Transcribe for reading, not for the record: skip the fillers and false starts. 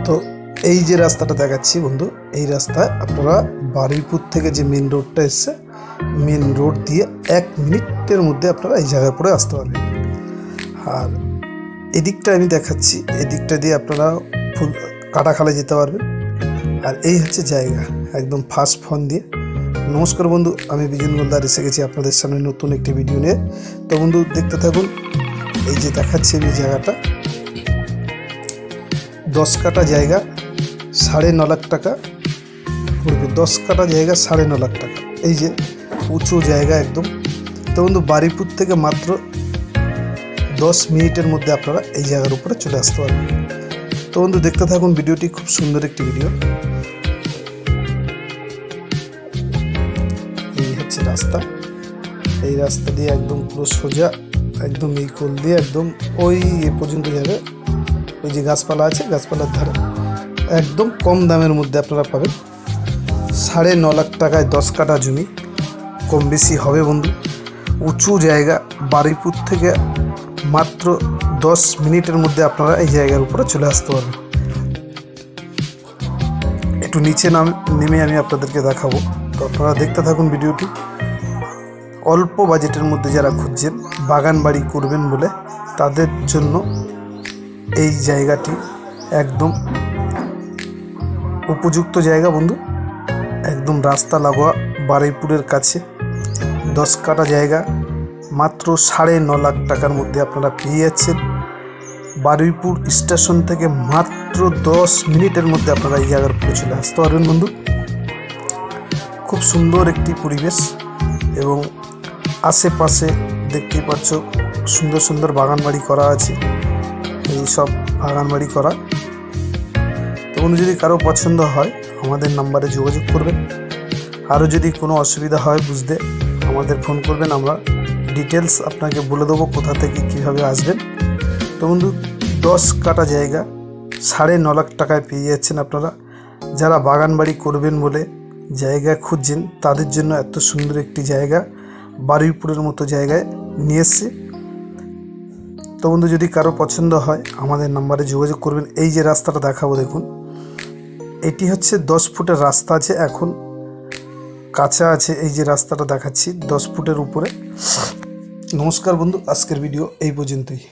তো এই যে রাস্তাটা দেখাচ্ছি বন্ধু, এই রাস্তায় আপনারা বারুইপুর থেকে যে মেন রোডটা এসছে, মেন রোড দিয়ে 1 মিনিটের মধ্যে আপনারা এই জায়গায় পরে আসতে পারবেন। আর এদিকটা আমি দেখাচ্ছি, এদিকটা দিয়ে আপনারা কাটাখালে যেতে পারবেন। আর এই হচ্ছে জায়গা একদম ফার্স্ট ফোন দিয়ে। নমস্কার বন্ধু, আমি বিজন গোলদার এসে গেছি আপনাদের সামনে নতুন একটি ভিডিও নিয়ে। তো বন্ধু দেখতে থাকুন। এই যে দেখাচ্ছি আমি জায়গাটা, 10 কাটা জায়গা 9.5 লাখ টাকা পড়বে। 10 কাটা জায়গা 9.5 লাখ টাকা। এই যে উঁচু জায়গা একদম। তো বন্ধু বারুইপুর থেকে মাত্র 10 মিনিটের মধ্যে আপনারা এই জায়গার উপরে চলে আসতে পারবেন। তো বন্ধু দেখতে থাকুন ভিডিওটি, খুব সুন্দর একটি ভিডিও। এই হচ্ছে রাস্তা, এই রাস্তা দিয়ে একদম পুরো সোজা একদম এই কোল দিয়ে একদম ওই এ পর্যন্ত যাবে। ওই যে গাছপালা আছে, গাছপালার ধারে একদম কম দামের মধ্যে আপনারা পাবেন। 9.5 লাখ টাকায় 10 কাটা জমি, কম বেশি হবে বন্ধু। উঁচু জায়গা, বারুইপুর থেকে মাত্র 10 মিনিটের মধ্যে আপনারা এই জায়গার উপরে চলে আসতে পারবেন। একটু নিচে নেমে আমি আপনাদেরকে দেখাবো, তো আপনারা দেখতে থাকুন ভিডিওটি। অল্প বাজেটের মধ্যে যারা খুঁজছেন বাগান বাড়ি করবেন বলে, তাদের জন্য এই জায়গাটি একদম উপযুক্ত জায়গা বন্ধু। একদম রাস্তা লাগোয়া, বারুইপুরের কাছে 10 কাটা জায়গা মাত্র 9.5 লাখ টাকার মধ্যে আপনারা পেয়ে যাচ্ছেন। বারুইপুর স্টেশন থেকে মাত্র 10 মিনিটের মধ্যে আপনারা এই জায়গার উপরে চলে আসতে পারবেন বন্ধু। খুব সুন্দর একটি পরিবেশ এবং আশেপাশে দেখতেই পাচ্ছ সুন্দর সুন্দর বাগান বাড়ি করা আছে। এই সব বাগান বাড়ি করা। তো বন্ধু যদি কারো পছন্দ হয় আমাদের নাম্বারে যোগাযোগ করবেন। আরও যদি কোনো অসুবিধা হয় বুঝতে আমাদের ফোন করবেন, আমরা ডিটেলস আপনাকে বলে দেবো কোথা থেকে কীভাবে আসবেন। তো বন্ধু 10 কাটা জায়গা 9.5 লাখ টাকায় পেয়ে যাচ্ছেন আপনারা। যারা বাগান বাড়ি করবেন বলে জায়গা খুঁজছেন তাদের জন্য এত সুন্দর একটি জায়গা বারুইপুরের মতো জায়গায় নিয়ে এসছে। তো বন্ধু যদি কারো পছন্দ হয় আমাদের নাম্বারে যোগাযোগ করবেন। এই যে রাস্তাটা দেখাবো দেখুন, এটি হচ্ছে 10 ফুটের রাস্তা আছে, এখন কাঁচা আছে। এই যে রাস্তাটা দেখাচ্ছি 10 ফুটের উপরে। নমস্কার বন্ধু, আজকের ভিডিও এই পর্যন্তই।